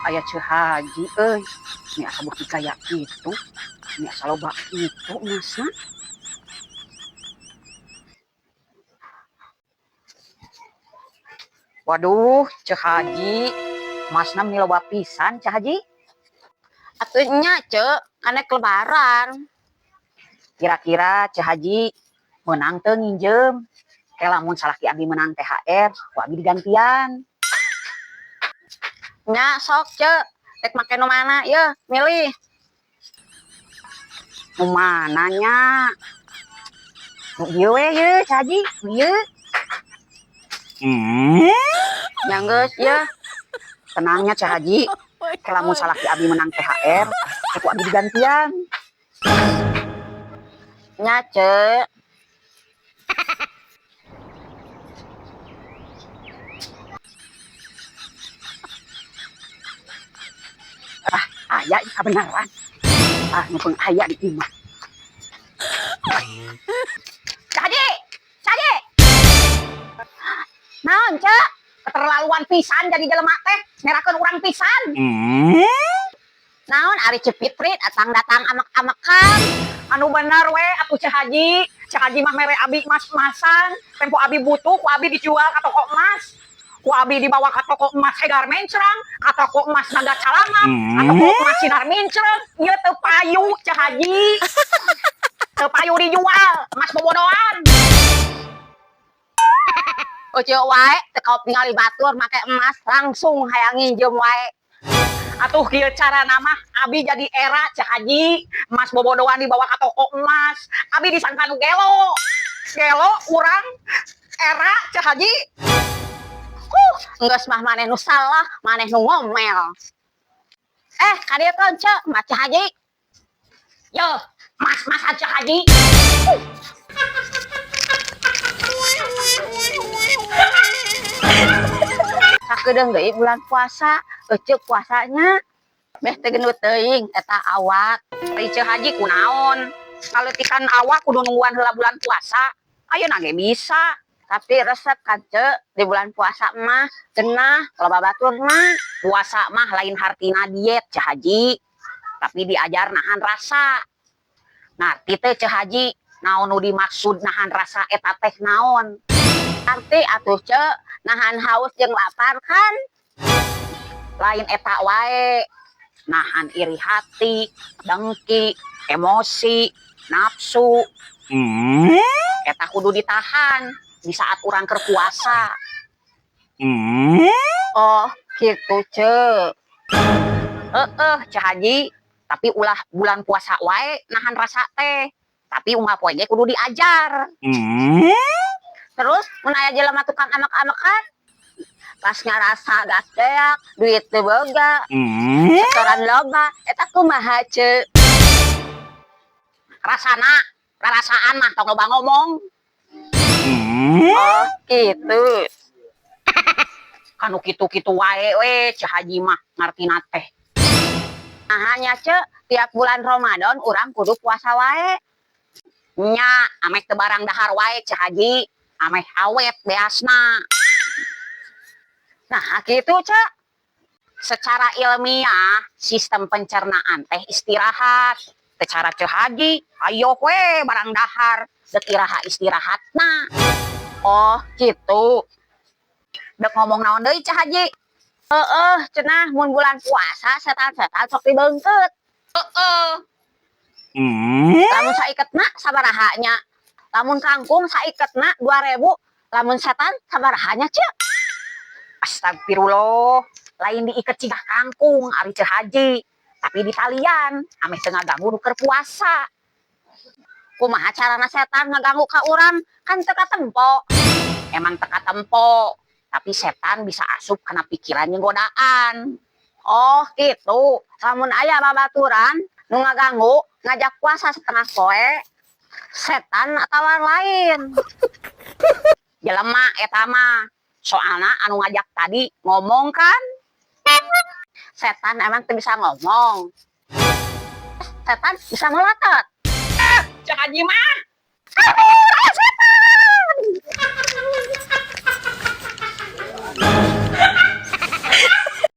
Aya Ceu Haji euy. Ini asa bukti kayak gitu. Ini asa loba gitu masna. Waduh, Ceu Haji. Masna meni loba pisan Ceu Haji. Atuh nya Ceu, kanek lebaran. Kira-kira Ceu Haji menang teu nginjem. Kayak lamun salaki abdi menang THR, ku abdi digantian. Nya sok Ceu, rek make nu mana yeuh, milih. Nu mananya? Nu ieu we yeuh Ceu Haji, nu ieu. Nya geus yeuh. Tenangnya Ceu Haji. Kayak lamun salaki abdi menang THR, ku abdi digantian. Nya Ceu. Aya kebenaran. Numpang aya di imah. Ceu Haji. Naon Ceu? Keterlaluan pisan jadi jelema teh, ngerakeun urang pisan. Naon ari Cipitri datang amak-amakan. Anu bener we atuh Ceu Haji. Ceu Haji mah mere abi emas-emasan. Tempo abi butuh, ku abi dijual ka toko emas. Ku abi dibawa ka toko emas Hegar Mencrang, ka toko emas Naga Calangat, ka toko emas Sinar Mencrang. Ieu teu payu Ceu Haji. Teu payu dijual, emas bobodohan. Ceu wae teu kaop ningali batur make emas langsung hayang nginjem wae. Atuh kieu carana mah abi jadi era Ceu Haji. Emas bobodohan dibawa ka toko emas. Abi disangka nu gelo. Gelo urang era Ceu Haji. Enggeus mah maneh nu salah, maneh nu ngomel. Ka dieu teh Ceu, mah Ceu Haji. Yo, mas-masan Ceu Haji. Sakedeung deui bulan puasa, Ceu puasanya beh teu genut teuing eta awak. Ari Ceu Haji kunaon? Kaletikan awak kudu nungguan heula bulan puasa. Ayeuna ge bisa. Tapi resep kan Ceu di bulan puasa mah cenah loba batur mah. Puasa mah lain hartina diet Ceu Haji. Tapi diajar nahan rasa. Ngarti teh Ceu Haji, naon nu dimaksud nahan rasa eta teh naon? Arti atuh Ceu, nahan haus jeung lapar kan? Lain eta wae. Nahan iri hati, dengki, emosi, nafsu. Eta kudu ditahan di saat urang keur puasa. Oh, gitu Ceu. Ceu Haji, tapi ulah bulan puasa wae nahan rasa teh. Tapi unggal poe ge kudu diajar. Terus mun aya jelema tukang amak-amakan, pas ngarasa gasdeak, duit teu boga, setoran loba, eta kumaha Ceu? Rasana, rarasaan mah tong loba ngomong. Oh, gitu. Kanu kitu-kitu wae we Ceu Haji mah ngartina teh. Hanya Ceu, tiap bulan Ramadan urang kudu puasa wae. Nya, ameh teu barang dahar wae Ceu Haji, ameh awet beasna. Nah, gitu Ceu. Secara ilmiah, sistem pencernaan teh istirahat. Secara Ceu Haji, ayo we barang dahar, deuk iraha istirahatna. Oh, gitu. Dek ngomong naon deui Ceu Haji? Cenah mun bulan puasa setan-setan sok dibeungkeut. Lamun saiketna sabaraha nya? Lamun kangkung saiketna 2.000, lamun setan sabaraha nya Ceu? Astagfirullah, lain diiket cigah kangkung ari Ceu Haji, tapi di talian ameh teu ngaganggu nu keur puasa. Kumaha carana setan ngaganggu ka urang? Kan teu katempo. Emang teu katempo, tapi setan bisa asup kana pikiran jeung godaan. Oh, gitu. Lamun aya babaturan nu ngaganggu ngajak puasa setengah poe, setan atawa lain? Jelema eta mah. Soalna anu ngajak tadi ngomong kan? Setan emang teu bisa ngomong. Setan bisa melotot. Ceu Haji mah